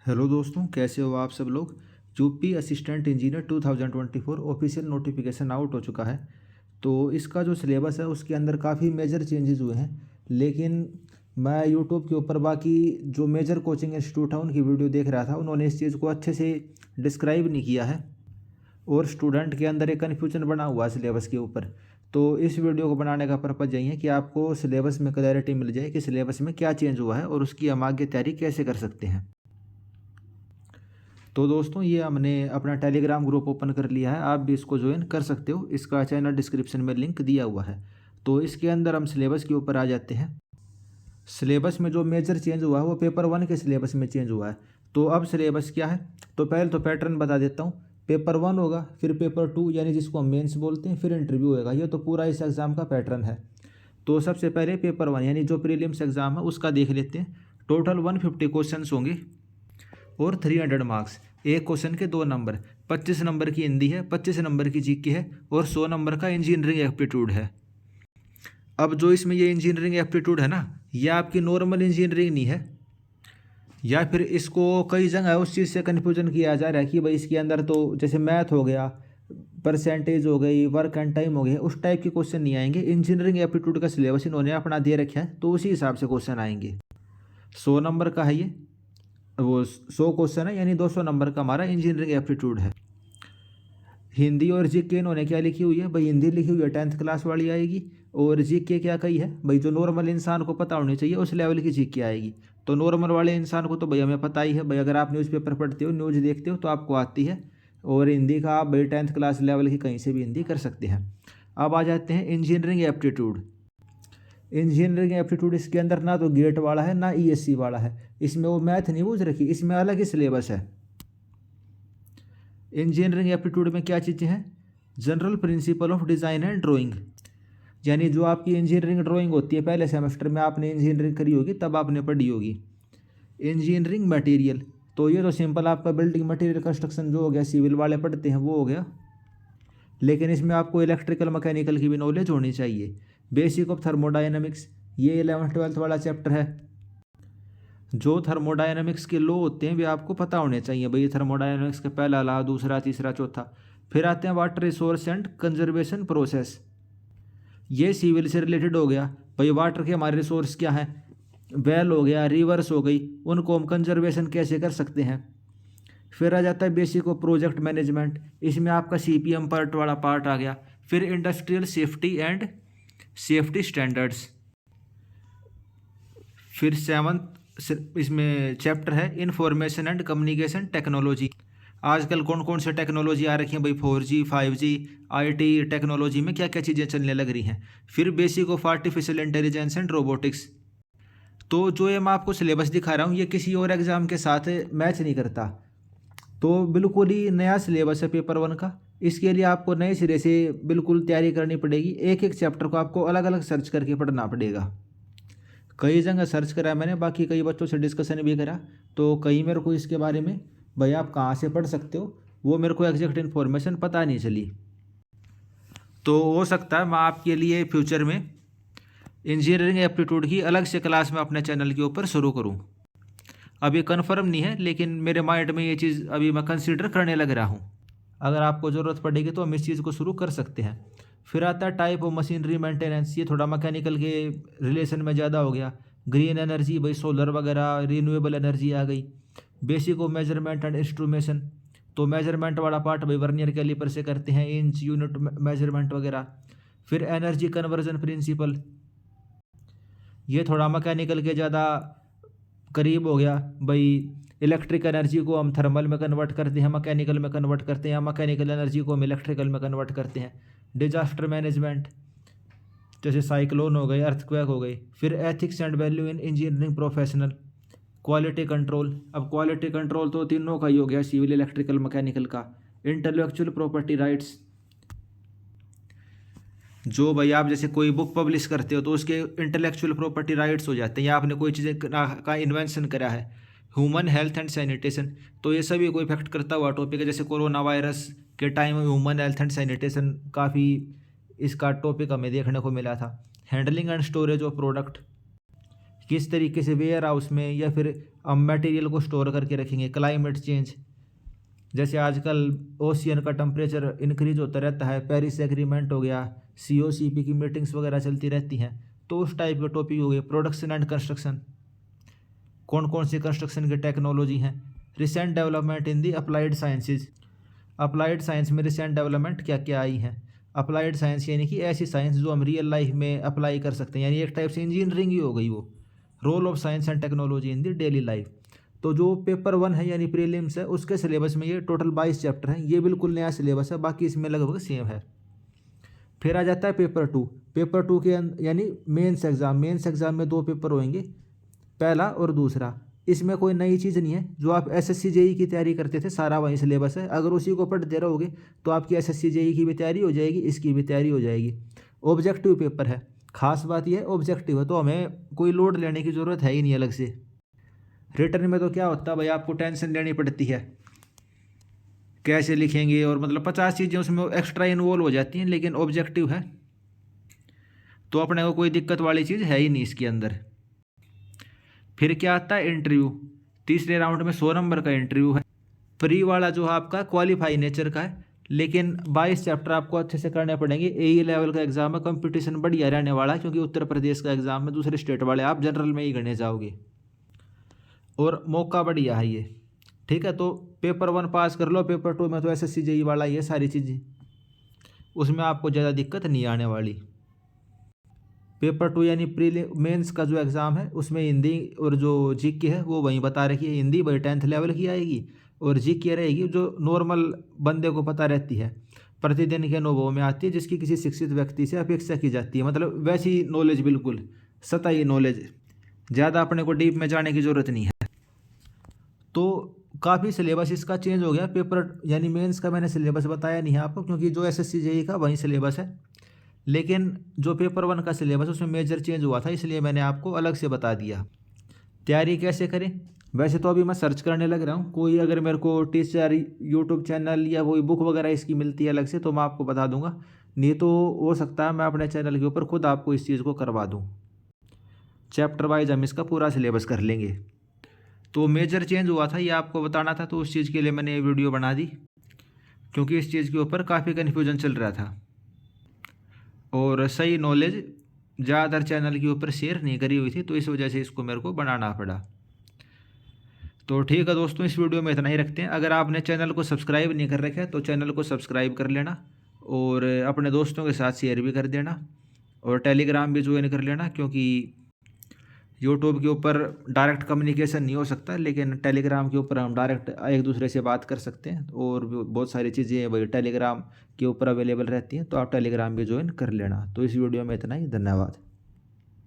Hello दोस्तों, कैसे हो आप सब लोग। UP assistant engineer 2024 official notification out हो चुका है। तो इसका जो सिलेबस है उसके अंदर काफ़ी मेजर चेंजेस हुए हैं। लेकिन मैं यूट्यूब के ऊपर बाकी जो मेजर कोचिंग इंस्टीट्यूट है उनकी वीडियो देख रहा था, उन्होंने इस चीज़ को अच्छे से डिस्क्राइब नहीं किया है और स्टूडेंट के अंदर एक कन्फ्यूजन बना हुआ है सिलेबस के ऊपर। तो इस वीडियो को बनाने का पर्पज़ यही है कि आपको सिलेबस में क्लैरिटी मिल जाए कि सिलेबस में क्या चेंज हुआ है और उसकी हम आगे तैयारी कैसे कर सकते हैं। तो दोस्तों, ये हमने अपना टेलीग्राम ग्रुप ओपन कर लिया है, आप भी इसको ज्वाइन कर सकते हो। इसका चैनल डिस्क्रिप्शन में लिंक दिया हुआ है। तो इसके अंदर हम सिलेबस के ऊपर आ जाते हैं। सिलेबस में जो मेजर चेंज हुआ है वो पेपर 1 के सिलेबस में चेंज हुआ है। तो अब सिलेबस क्या है, तो पहले तो पैटर्न बता देता हूँ। पेपर 1 होगा, फिर पेपर 2 यानी जिसको हम मेंस बोलते हैं, फिर इंटरव्यू होगा। ये तो पूरा इस एग्ज़ाम का पैटर्न है। तो सबसे पहले पेपर 1 यानी जो प्रीलिम्स एग्ज़ाम है उसका देख लेते हैं। टोटल 150 क्वेश्चन होंगे और 300 मार्क्स। एक क्वेश्चन के 2 नंबर। 25 नंबर की हिंदी है, 25 नंबर की जीके है और 100 नंबर का इंजीनियरिंग एप्टीट्यूड है। अब जो इसमें ये इंजीनियरिंग एप्टीट्यूड है ना, ये आपकी नॉर्मल इंजीनियरिंग नहीं है, या फिर इसको कई जगह उस चीज़ से कन्फ्यूजन किया जा रहा है कि भाई इसके अंदर तो जैसे मैथ हो गया, परसेंटेज हो गई, वर्क एंड टाइम हो गया, उस टाइप के क्वेश्चन नहीं आएंगे। इंजीनियरिंग एप्टीट्यूड का सिलेबस इन्होंने अपना दे रखा है, तो उसी हिसाब से क्वेश्चन आएंगे। 100 नंबर का है ये, वो 100 क्वेश्चन है यानी 200 नंबर का हमारा इंजीनियरिंग एप्टीट्यूड है। हिंदी और जीके इन्होंने क्या लिखी हुई है भाई, हिंदी लिखी हुई है 10th क्लास वाली आएगी, और जीके क्या कही है भाई, जो नॉर्मल इंसान को पता होनी चाहिए उस लेवल की जीके आएगी। तो नॉर्मल वाले इंसान को तो भाई हमें पता ही है भाई, अगर आप न्यूज़पेपर पढ़ते हो, न्यूज़ देखते हो तो आपको आती है। और हिंदी का आप भाई 10th क्लास लेवल की कहीं से भी हिंदी कर सकते हैं। अब आ जाते हैं इंजीनियरिंग एप्टीट्यूड। इंजीनियरिंग एप्टीट्यूड इसके अंदर ना तो गेट वाला है ना ईएससी वाला है, इसमें वो मैथ नहीं बूझ रखी, इसमें अलग ही सिलेबस है। इंजीनियरिंग एप्टीट्यूड में क्या चीज़ें हैं, general principle of design and drawing, यानी जो आपकी इंजीनियरिंग ड्राइंग होती है, पहले सेमेस्टर में आपने इंजीनियरिंग करी होगी तब आपने पढ़ी होगी। इंजीनियरिंग मटेरियल, तो ये तो सिंपल आपका बिल्डिंग मटेरियल कंस्ट्रक्शन जो हो गया, सिविल वाले पढ़ते हैं वो हो गया। लेकिन इसमें आपको इलेक्ट्रिकल मैकेनिकल की भी नॉलेज होनी चाहिए। बेसिक ऑफ थर्मोडायनेमिक्स, ये 11th-12th वाला चैप्टर है। जो थर्मोडायनेमिक्स के लॉ होते हैं वे आपको पता होने चाहिए भाई, थर्मोडायनेमिक्स का पहला लॉ, दूसरा, तीसरा, चौथा। फिर आते हैं water resource and conservation process, ये सिविल से रिलेटेड हो गया भाई। वाटर के हमारे रिसोर्स क्या हैं, वेल हो गया, रिवर्स हो गई, उनको हम कंजर्वेशन कैसे कर सकते हैं। फिर आ जाता है बेसिक ऑफ प्रोजेक्ट मैनेजमेंट, इसमें आपका सीपीएम पार्ट वाला पार्ट आ गया। फिर industrial safety and safety standards. फिर 7th इसमें चैप्टर है इंफॉर्मेशन एंड कम्युनिकेशन टेक्नोलॉजी। आजकल कौन कौन से टेक्नोलॉजी आ रखी है भाई, 4G 5G, आईटी टेक्नोलॉजी में क्या क्या चीज़ें चलने लग रही हैं। फिर basic of artificial intelligence and robotics. तो जो ये मैं आपको सिलेबस दिखा रहा हूँ ये किसी और एग्जाम के साथ मैच नहीं करता, तो बिल्कुल ही नया सिलेबस है पेपर 1 का। इसके लिए आपको नए सिरे से बिल्कुल तैयारी करनी पड़ेगी, एक एक चैप्टर को आपको अलग अलग सर्च करके पढ़ना पड़ेगा। कई जगह सर्च करा मैंने, बाकी कई बच्चों से डिस्कशन भी करा, तो कई मेरे को इसके बारे में भाई आप कहाँ से पढ़ सकते हो वो मेरे को एग्जैक्ट इन्फॉर्मेशन पता नहीं चली। तो हो सकता है मैं आपके लिए फ्यूचर में इंजीनियरिंग एप्टीट्यूड की अलग से क्लास में अपने चैनल के ऊपर शुरू करूँ। अभी कंफर्म नहीं है, लेकिन मेरे माइंड में ये चीज़ अभी मैं कंसिडर करने लग रहा हूँ। अगर आपको ज़रूरत पड़ेगी तो हम इस चीज़ को शुरू कर सकते हैं। फिर आता है टाइप ऑफ मशीनरी मेंटेनेंस, ये थोड़ा मैकेनिकल के रिलेशन में ज़्यादा हो गया। ग्रीन एनर्जी भाई, सोलर वगैरह, रिन्यूएबल एनर्जी आ गई। Basic of measurement and instrumentation, तो मेजरमेंट वाला पार्ट भाई वर्नियर कैलिपर से करते हैं, इंच, यूनिट मेजरमेंट वगैरह। फिर एनर्जी कन्वर्जन प्रिंसिपल, ये थोड़ा मैकेनिकल के ज़्यादा करीब हो गया भाई। इलेक्ट्रिक एनर्जी को हम थर्मल में कन्वर्ट करते हैं, मैकेनिकल में कन्वर्ट करते हैं, मैकेनिकल एनर्जी को हम इलेक्ट्रिकल में कन्वर्ट करते हैं। डिजास्टर मैनेजमेंट, जैसे साइक्लोन हो गए, अर्थक्वेक हो गई। फिर ethics and value in engineering professional. Quality control, अब क्वालिटी कंट्रोल तो तीनों का ही हो गया, सिविल, इलेक्ट्रिकल, मैकेनिकल का। इंटेलेक्चुअल प्रॉपर्टी राइट्स, जो भाई आप जैसे कोई बुक पब्लिश करते हो तो उसके इंटेलेक्चुअल प्रॉपर्टी राइट्स हो जाते हैं, या आपने कोई चीज़ें का इन्वेंशन करा है। ह्यूमन हेल्थ एंड सैनिटेशन, तो ये सभी को इफेक्ट करता हुआ टॉपिक है। जैसे कोरोना वायरस के टाइम में ह्यूमन हेल्थ एंड सैनिटेशन काफ़ी इसका टॉपिक हमें देखने को मिला था। Handling and storage of product, किस तरीके से वेयर हाउस में या फिर हम मटेरियल को स्टोर करके रखेंगे। क्लाइमेट चेंज, जैसे आजकल ओशियन का टेम्परेचर इंक्रीज होता रहता है, पेरिस एग्रीमेंट हो गया, COCP की मीटिंग्स वगैरह चलती रहती हैं, तो उस टाइप के टॉपिक हो गए। प्रोडक्शन एंड कंस्ट्रक्शन, कौन कौन सी कंस्ट्रक्शन की टेक्नोलॉजी हैं। Recent development in the applied sciences, applied science में रिसेंट डेवलपमेंट क्या क्या आई हैं। अप्लाइड साइंस यानी कि ऐसी साइंस जो हम रियल लाइफ में अप्लाई कर सकते हैं, यानी एक टाइप से इंजीनियरिंग ही हो गई वो। Role of science and technology in the daily life. तो जो पेपर 1 है यानी प्रीलिम्स है, उसके सिलेबस में ये टोटल 22 चैप्टर हैं। ये बिल्कुल नया सिलेबस है, बाकी इसमें लगभग सेम है। फिर आ जाता है पेपर 2। पेपर 2 के यानी मेंस एग्जाम में 2 पेपर होंगे, पहला और दूसरा। इसमें कोई नई चीज़ नहीं है, जो आप SSC JEE की तैयारी करते थे सारा वही सिलेबस है। अगर उसी को पढ़ते रहोगे तो आपकी SSC JEE की भी तैयारी हो जाएगी, इसकी भी तैयारी हो जाएगी। ऑब्जेक्टिव पेपर है, खास बात यह ऑब्जेक्टिव है, तो हमें कोई लोड लेने की ज़रूरत है ही नहीं अलग से। रिटर्न में तो क्या होता है भाई, आपको टेंशन लेनी पड़ती है कैसे लिखेंगे, और मतलब 50 चीज़ें उसमें एक्स्ट्रा इन्वॉल्व हो जाती हैं। लेकिन ऑब्जेक्टिव है तो अपने को कोई दिक्कत वाली चीज़ है ही नहीं इसके अंदर। फिर क्या आता है इंटरव्यू। तीसरे राउंड में 100 नंबर का इंटरव्यू है। प्री वाला जो आपका क्वालिफाई नेचर का है, लेकिन 22 चैप्टर आपको अच्छे से करने पड़ेंगे। AE लेवल का एग्जाम है, कंपटीशन बढ़िया रहने वाला है, क्योंकि उत्तर प्रदेश का एग्जाम है, दूसरे स्टेट वाले आप जनरल में ही गणे जाओगे और मौका बढ़िया है ये। ठीक है, तो पेपर 1 पास कर लो, पेपर 2 में तो SSC JEE वाला ये सारी चीज़ें, उसमें आपको ज़्यादा दिक्कत नहीं आने वाली। पेपर 2 यानी मेंस का जो एग्ज़ाम है, उसमें हिंदी और जो GK है वो वहीं बता रखी है। हिंदी भाई 10th लेवल की आएगी, और GK रहेगी जो नॉर्मल बंदे को पता रहती है, प्रतिदिन के अनुभव में आती है, जिसकी किसी शिक्षित व्यक्ति से अपेक्षा की जाती है। मतलब वैसी नॉलेज, बिल्कुल सतही नॉलेज, ज़्यादा अपने को डीप में जाने की ज़रूरत नहीं है। तो काफ़ी सिलेबस इसका चेंज हो गया। पेपर यानी मेंस का मैंने सिलेबस बताया नहीं है आपको, क्योंकि जो SSC JEE का वही सिलेबस है। लेकिन जो पेपर 1 का सिलेबस उसमें मेजर चेंज हुआ था, इसलिए मैंने आपको अलग से बता दिया। तैयारी कैसे करें, वैसे तो अभी मैं सर्च करने लग रहा हूँ। कोई अगर मेरे को टीचर यूट्यूब चैनल या कोई बुक वगैरह इसकी मिलती है अलग से, तो मैं आपको बता दूंगा। नहीं तो हो सकता है मैं अपने चैनल के ऊपर खुद आपको इस चीज़ को करवा दूँ। चैप्टर वाइज हम इसका पूरा सिलेबस कर लेंगे। तो मेजर चेंज हुआ था ये आपको बताना था, तो उस चीज़ के लिए मैंने ये वीडियो बना दी, क्योंकि इस चीज़ के ऊपर काफ़ी कन्फ्यूजन चल रहा था और सही नॉलेज ज़्यादातर चैनल के ऊपर शेयर नहीं करी हुई थी, तो इस वजह से इसको मेरे को बनाना पड़ा। तो ठीक है दोस्तों, इस वीडियो में इतना ही रखते हैं। अगर आपने चैनल को सब्सक्राइब नहीं कर रखा है तो चैनल को सब्सक्राइब कर लेना, और अपने दोस्तों के साथ शेयर भी कर देना, और टेलीग्राम भी ज्वाइन कर लेना, क्योंकि यूट्यूब के ऊपर डायरेक्ट कम्युनिकेशन नहीं हो सकता, लेकिन टेलीग्राम के ऊपर हम डायरेक्ट एक दूसरे से बात कर सकते हैं, और भी बहुत सारी चीज़ें वही टेलीग्राम के ऊपर अवेलेबल रहती हैं, तो आप टेलीग्राम भी ज्वाइन कर लेना। तो इस वीडियो में इतना ही, धन्यवाद।